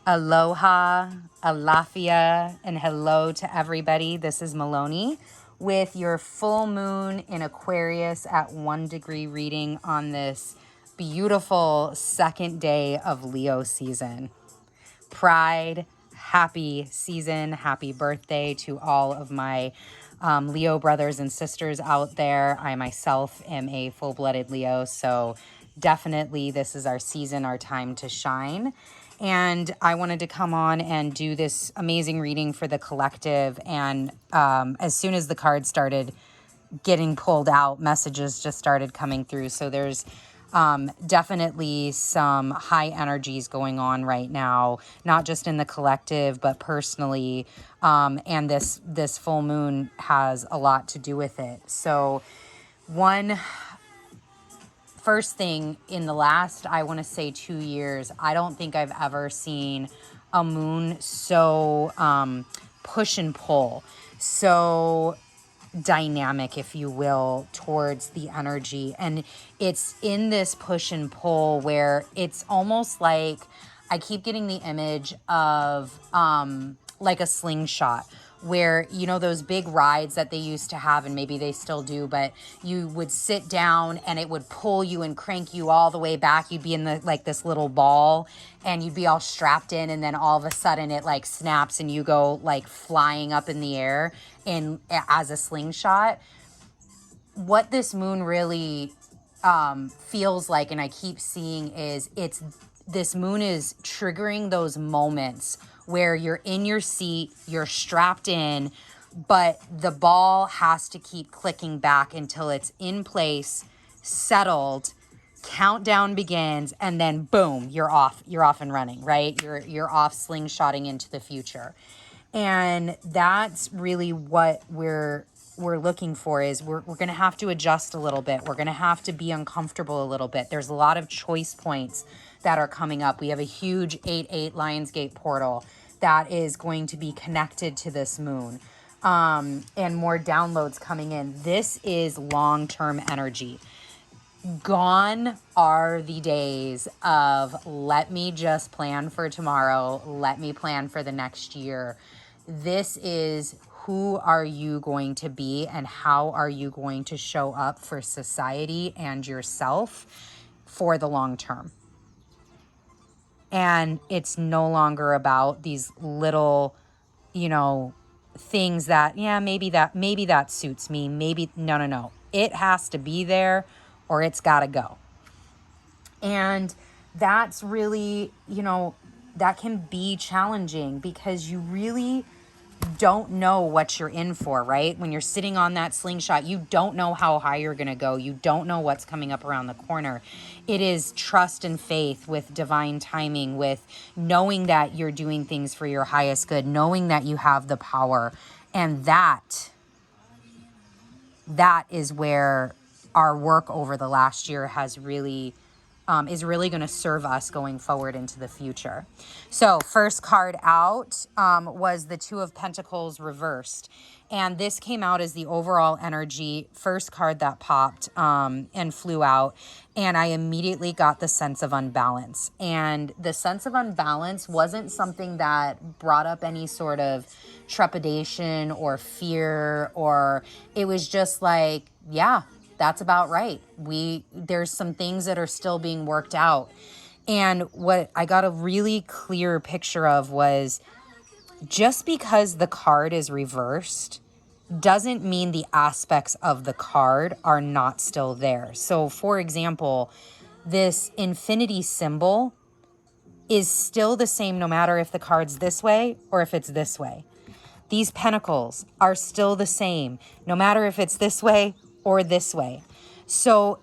Aloha, alafia, and hello to everybody. This is Miloni with your full moon in Aquarius at 1 degree reading on this beautiful second day of Leo season. Pride, happy season, happy birthday to all of my Leo brothers and sisters out there. I myself am a full-blooded Leo, so definitely this is our season, our time to shine. And I wanted to come on and do this amazing reading for the collective. And as soon as the cards started getting pulled out, messages just started coming through. So there's definitely some high energies going on right now, not just in the collective, but personally. And this full moon has a lot to do with it. So first thing, in the last, I want to say 2 years, I don't think I've ever seen a moon so push and pull, so dynamic, if you will, towards the energy. And it's in this push and pull where it's almost like I keep getting the image of like a slingshot, where, you know, those big rides that they used to have, and maybe they still do, but you would sit down and it would pull you and crank you all the way back. You'd be in this little ball and you'd be all strapped in, and then all of a sudden it like snaps and you go like flying up in the air as a slingshot. What this moon really feels like, and I keep seeing, is this moon is triggering those moments where you're in your seat, you're strapped in, but the ball has to keep clicking back until it's in place, settled, countdown begins, and then boom, you're off and running, right? You're off slingshotting into the future. And that's really what we're looking for. Is we're going to have to adjust a little bit. We're going to have to be uncomfortable a little bit. There's a lot of choice points that are coming up. We have a huge 8-8 Lionsgate portal that is going to be connected to this moon, and more downloads coming in. This is long-term energy. Gone are the days of let me just plan for tomorrow, let me plan for the next year. This is who are you going to be, and how are you going to show up for society and yourself for the long term. And it's no longer about these little, things that, maybe that suits me. Maybe, no. It has to be there or it's got to go. And that's really, that can be challenging because you really don't know what you're in for, right? When you're sitting on that slingshot, you don't know how high you're going to go. You don't know what's coming up around the corner. It is trust and faith with divine timing, with knowing that you're doing things for your highest good, knowing that you have the power. And that is where our work over the last year has really is really going to serve us going forward into the future. So first card out was the Two of Pentacles reversed. And this came out as the overall energy, first card that popped and flew out. And I immediately got the sense of unbalance. And the sense of unbalance wasn't something that brought up any sort of trepidation or fear, or it was just like, yeah, that's about right. There's some things that are still being worked out. And what I got a really clear picture of was, just because the card is reversed doesn't mean the aspects of the card are not still there. So for example, this infinity symbol is still the same no matter if the card's this way or if it's this way. These pentacles are still the same no matter if it's this way or this way. So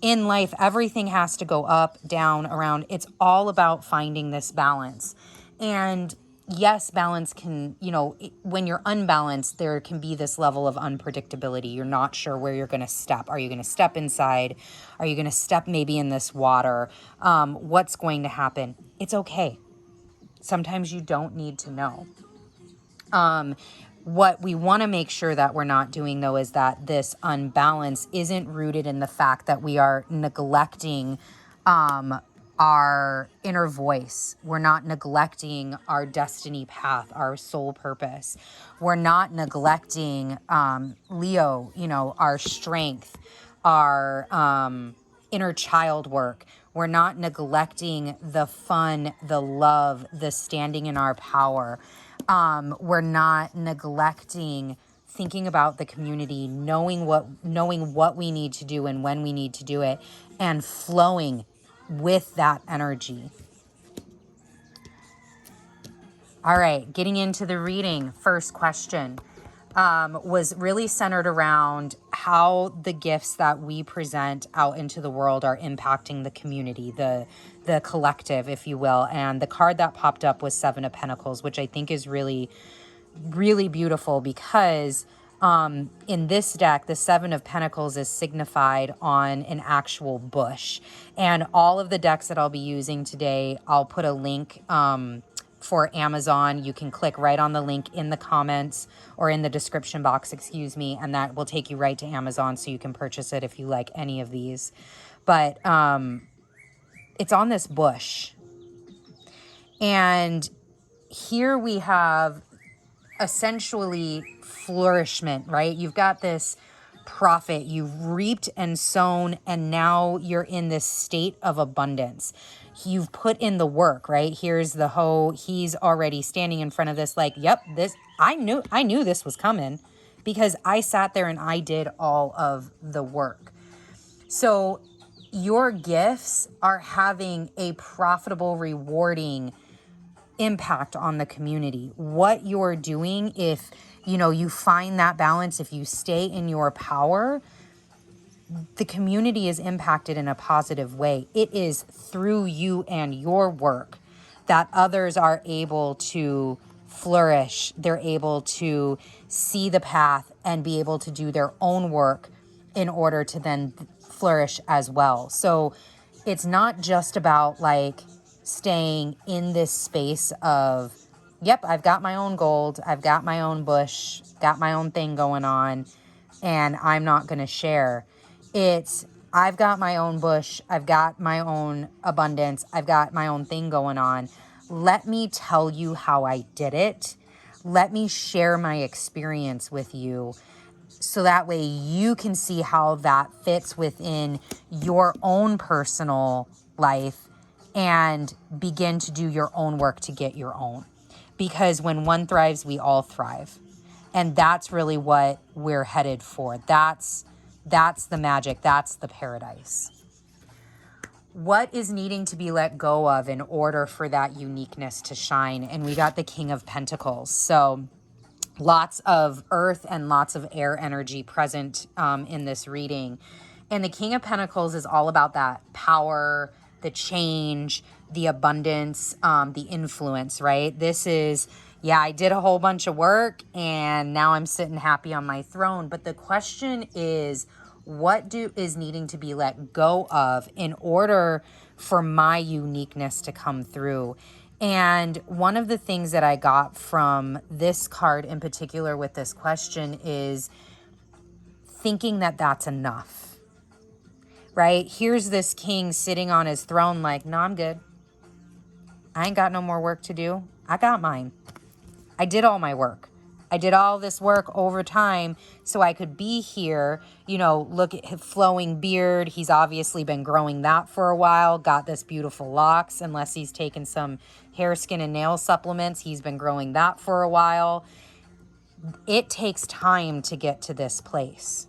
in life, everything has to go up, down, around. It's all about finding this balance. And yes, balance can, when you're unbalanced, there can be this level of unpredictability. You're not sure where you're going to step. Are you going to step inside? Are you going to step maybe in this water? What's going to happen? It's okay. Sometimes you don't need to know. What we want to make sure that we're not doing, though, is that this unbalance isn't rooted in the fact that we are neglecting our inner voice. We're not neglecting our destiny path, our soul purpose. We're not neglecting, Leo, our strength, our inner child work. We're not neglecting the fun, the love, the standing in our power. We're not neglecting thinking about the community, knowing what we need to do and when we need to do it, and flowing with that energy. All right, getting into the reading. First question was really centered around how the gifts that we present out into the world are impacting the community, the collective, if you will. And the card that popped up was Seven of Pentacles, which I think is really, really beautiful because in this deck, the Seven of Pentacles is signified on an actual bush. And all of the decks that I'll be using today, I'll put a link for Amazon. You can click right on the link in the comments or in the description box, excuse me, and that will take you right to Amazon so you can purchase it if you like any of these. But it's on this bush. And here we have essentially flourishment, right? You've got this profit, you've reaped and sown, and now you're in this state of abundance. You've put in the work, right? Here's the hoe. He's already standing in front of this like, yep, this, I knew this was coming because I sat there and I did all of the work. So your gifts are having a profitable, rewarding impact on the community. What you're doing, if you find that balance, if you stay in your power, the community is impacted in a positive way. It is through you and your work that others are able to flourish. They're able to see the path and be able to do their own work in order to then flourish as well. So it's not just about like staying in this space of, yep, I've got my own gold, I've got my own bush, got my own thing going on, and I'm not going to share. It's, I've got my own bush, I've got my own abundance, I've got my own thing going on. Let me tell you how I did it. Let me share my experience with you so that way you can see how that fits within your own personal life and begin to do your own work to get your own. Because when one thrives, we all thrive. And that's really what we're headed for. That's the magic. That's the paradise. What is needing to be let go of in order for that uniqueness to shine? And we got the King of Pentacles. So lots of earth and lots of air energy present in this reading. And the King of Pentacles is all about that power, the change, the abundance, the influence, right? This is, yeah, I did a whole bunch of work and now I'm sitting happy on my throne. But the question is, what is needing to be let go of in order for my uniqueness to come through? And one of the things that I got from this card in particular with this question is thinking that that's enough, right? Here's this king sitting on his throne like, no, I'm good. I ain't got no more work to do. I got mine. I did all my work. I did all this work over time so I could be here. Look at his flowing beard. He's obviously been growing that for a while. Got this beautiful locks, unless he's taken some hair, skin, and nail supplements. He's been growing that for a while. It takes time to get to this place.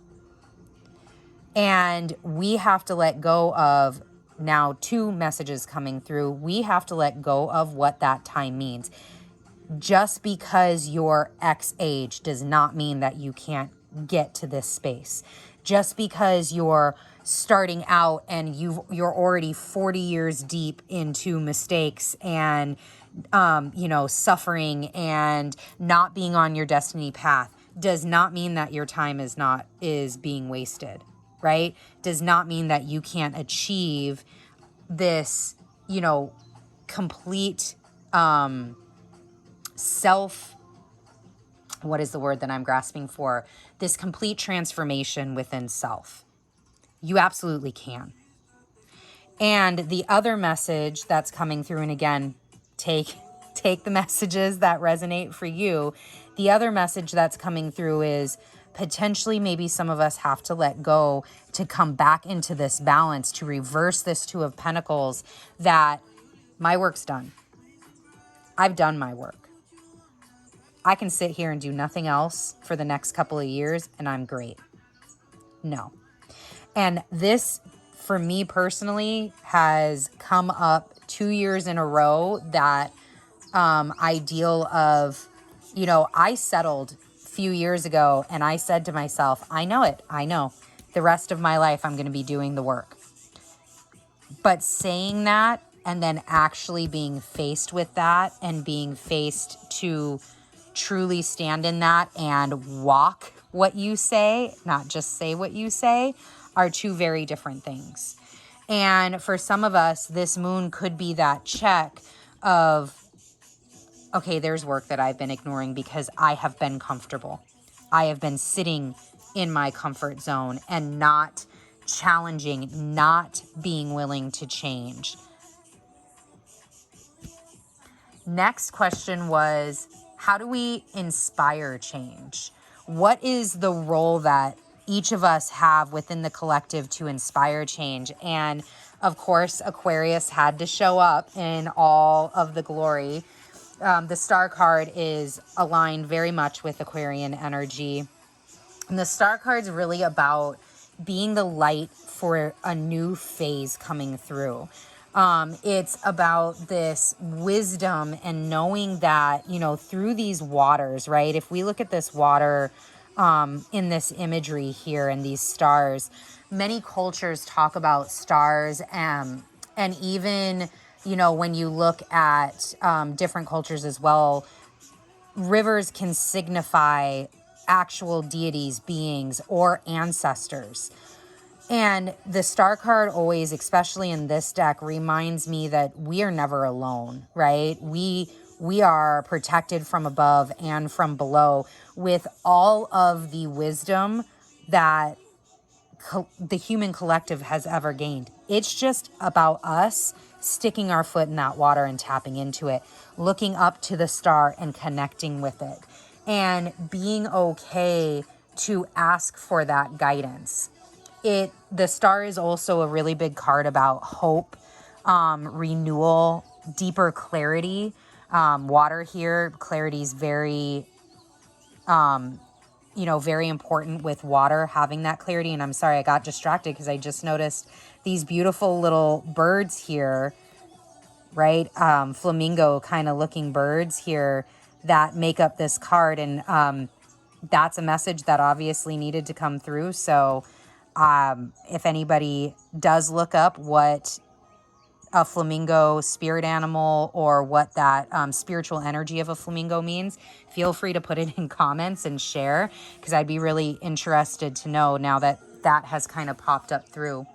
And we have to let go of, now 2 messages coming through. We have to let go of what that time means. Just because you're X age does not mean that you can't get to this space. Just because you're starting out and you're already 40 years deep into mistakes and suffering and not being on your destiny path does not mean that your time is being wasted, right? Does not mean that you can't achieve this, complete what is the word that I'm grasping for? This complete transformation within self. You absolutely can. And the other message that's coming through, and again, take the messages that resonate for you. The other message that's coming through is potentially maybe some of us have to let go to come back into this balance, to reverse this Two of Pentacles, that my work's done. I've done my work. I can sit here and do nothing else for the next couple of years and I'm great. No. And this, for me personally, has come up 2 years in a row, that ideal of, I settled a few years ago and I said to myself, I know it. I know the rest of my life I'm going to be doing the work. But saying that and then actually being faced with that and being faced to truly stand in that and walk what you say, not just say what you say, are two very different things. And for some of us, this moon could be that check of, okay, there's work that I've been ignoring because I have been comfortable. I have been sitting in my comfort zone and not challenging, not being willing to change. Next question was, how do we inspire change? What is the role that each of us have within the collective to inspire change? And of course, Aquarius had to show up in all of the glory. The Star card is aligned very much with Aquarian energy. And the Star card's really about being the light for a new phase coming through. It's about this wisdom and knowing that, through these waters, right? If we look at this water in this imagery here and these stars, many cultures talk about stars, and even, when you look at different cultures as well, rivers can signify actual deities, beings, or ancestors. And the Star card always, especially in this deck, reminds me that we are never alone, right? We are protected from above and from below with all of the wisdom that the human collective has ever gained. It's just about us sticking our foot in that water and tapping into it, looking up to the star and connecting with it, and being okay to ask for that guidance. The star is also a really big card about hope, renewal, deeper clarity. Water here, clarity is very, very important with water, having that clarity. And I'm sorry, I got distracted because I just noticed these beautiful little birds here, right? Flamingo kind of looking birds here that make up this card. And that's a message that obviously needed to come through. So if anybody does look up what a flamingo spirit animal or what that spiritual energy of a flamingo means, feel free to put it in comments and share, because I'd be really interested to know now that that has kind of popped up through.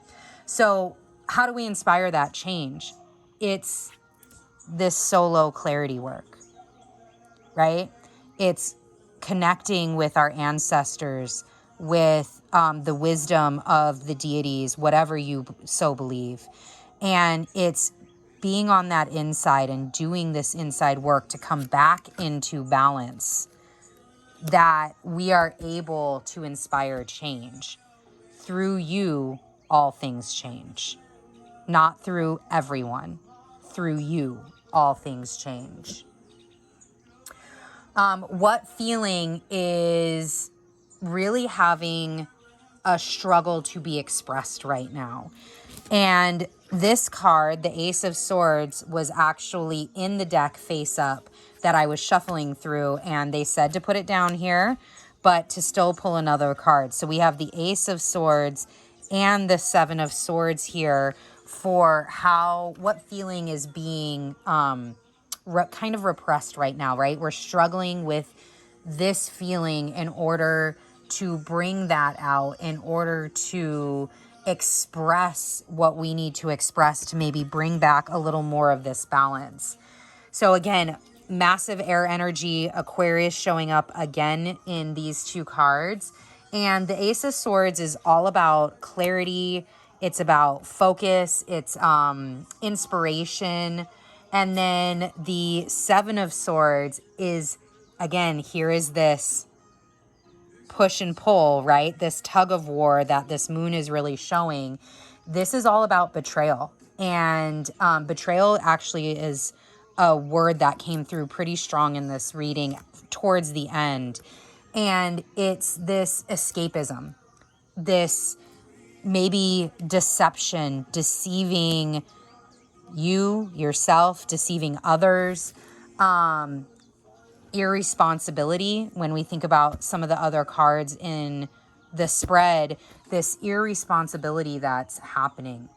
So how do we inspire that change? It's this solo clarity work, right? It's connecting with our ancestors, with the wisdom of the deities, whatever you so believe. And it's being on that inside and doing this inside work to come back into balance, that we are able to inspire change. Through you, all things change. Not through everyone. Through you, all things change. What feeling is really having a struggle to be expressed right now? And this card, the Ace of Swords, was actually in the deck face up that I was shuffling through, and they said to put it down here, but to still pull another card. So we have the Ace of Swords and the Seven of Swords here for what feeling is being kind of repressed right now, right? We're struggling with this feeling in order to bring that out, in order to express what we need to express to maybe bring back a little more of this balance. So again, massive air energy, Aquarius showing up again in these two cards. And the Ace of Swords is all about clarity It's about focus. It's inspiration. And then the Seven of Swords is, again, here is this push and pull, right? This tug of war that this moon is really showing. This is all about betrayal. And betrayal actually is a word that came through pretty strong in this reading towards the end. And it's this escapism, this maybe deception, deceiving yourself, deceiving others, irresponsibility. When we think about some of the other cards in the spread, this irresponsibility that's happening,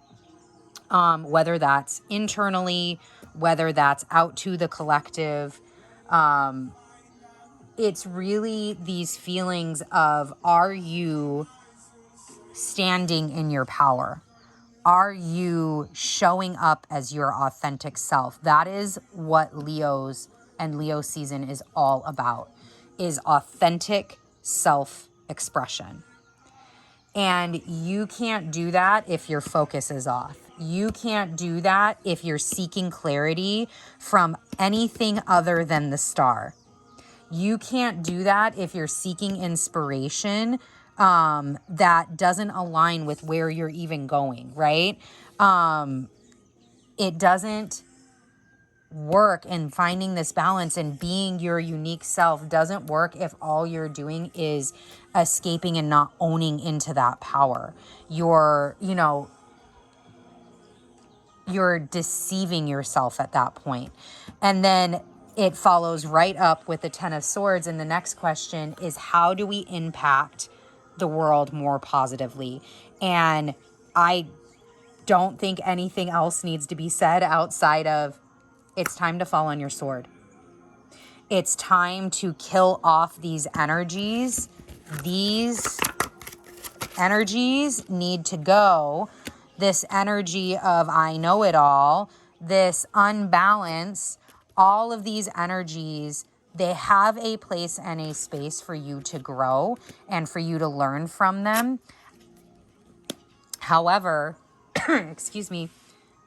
whether that's internally, whether that's out to the collective, it's really these feelings of, are you standing in your power? Are you showing up as your authentic self? That is what Leo's and Leo season is all about, is authentic self-expression. And you can't do that if your focus is off. You can't do that if you're seeking clarity from anything other than the star. You can't do that if you're seeking inspiration that doesn't align with where you're even going, right? It doesn't work, and finding this balance and being your unique self doesn't work if all you're doing is escaping and not owning into that power. You're deceiving yourself at that point. And then it follows right up with the Ten of Swords. And the next question is, how do we impact the world more positively? And I don't think anything else needs to be said outside of, it's time to fall on your sword. It's time to kill off these energies. These energies need to go. This energy of I know it all, this unbalance, all of these energies, they have a place and a space for you to grow and for you to learn from them. However, excuse me,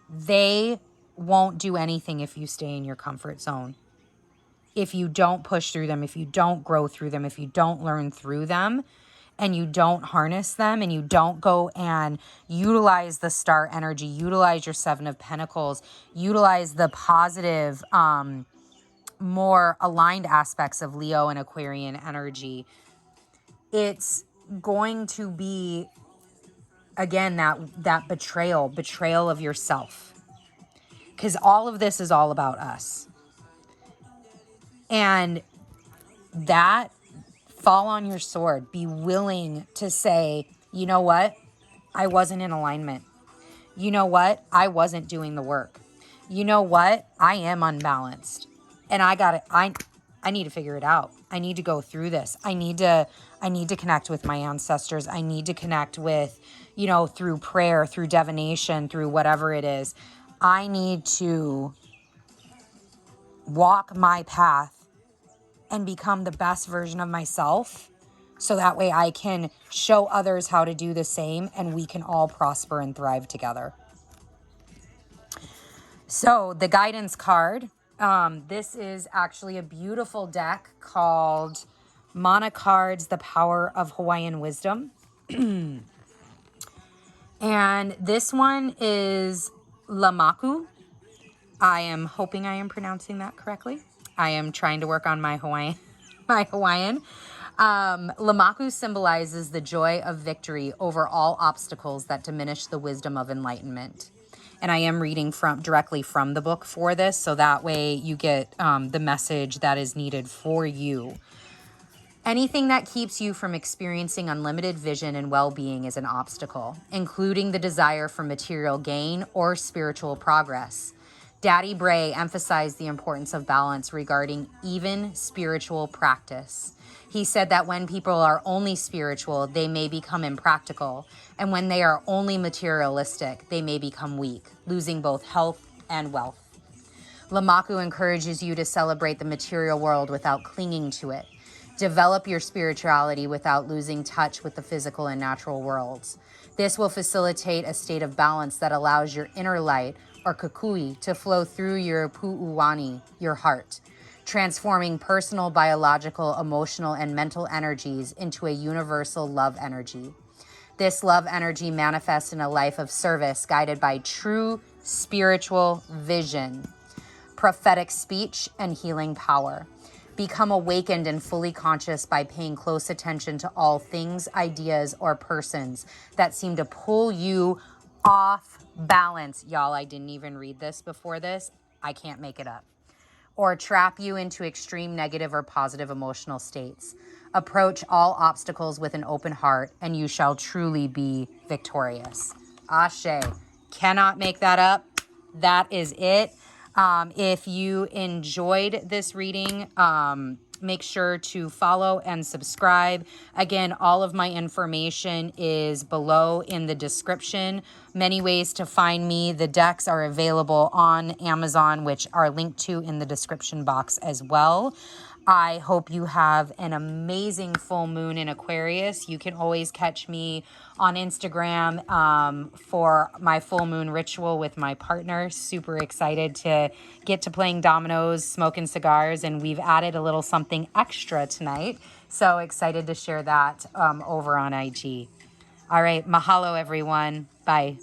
they won't do anything if you stay in your comfort zone. If you don't push through them, if you don't grow through them, if you don't learn through them, and you don't harness them, and you don't go and utilize the star energy, utilize your Seven of Pentacles, utilize the positive, more aligned aspects of Leo and Aquarian energy, it's going to be, again, that betrayal of yourself. Because all of this is all about us. And that, fall on your sword. Be willing to say, you know what? I wasn't in alignment. You know what? I wasn't doing the work. You know what? I am unbalanced. And I need to figure it out. I need to go through this. I need to connect with my ancestors. I need to connect with, through prayer, through divination, through whatever it is. I need to walk my path and become the best version of myself, so that way I can show others how to do the same, and we can all prosper and thrive together. So the guidance card, this is actually a beautiful deck called Mana Cards, The Power of Hawaiian Wisdom. And this one is Lamaku. I am hoping I am pronouncing that correctly. I am trying to work on my Hawaiian. Lamaku symbolizes the joy of victory over all obstacles that diminish the wisdom of enlightenment. And I am reading directly from the book for this, so that way you get the message that is needed for you. Anything that keeps you from experiencing unlimited vision and well-being is an obstacle, including the desire for material gain or spiritual progress. Daddy Bray emphasized the importance of balance regarding even spiritual practice. He said that when people are only spiritual, they may become impractical, and when they are only materialistic, they may become weak, losing both health and wealth. Lamaku encourages you to celebrate the material world without clinging to it. Develop your spirituality without losing touch with the physical and natural worlds. This will facilitate a state of balance that allows your inner light, or kukui, to flow through your pu'uani, your heart, transforming personal, biological, emotional, and mental energies into a universal love energy. This love energy manifests in a life of service guided by true spiritual vision, prophetic speech, and healing power. Become awakened and fully conscious by paying close attention to all things, ideas, or persons that seem to pull you off balance. Y'all, I didn't even read this before this. I can't make it up. Or trap you into extreme negative or positive emotional states. Approach all obstacles with an open heart, and you shall truly be victorious. Ashe. Cannot make that up. That is it. If you enjoyed this reading, make sure to follow and subscribe. Again, all of my information is below in the description. Many ways to find me. The decks are available on Amazon, which are linked to in the description box as well. I hope you have an amazing full moon in Aquarius. You can always catch me on Instagram for my full moon ritual with my partner. Super excited to get to playing dominoes, smoking cigars, and we've added a little something extra tonight. So excited to share that over on IG. All right, mahalo everyone. Bye.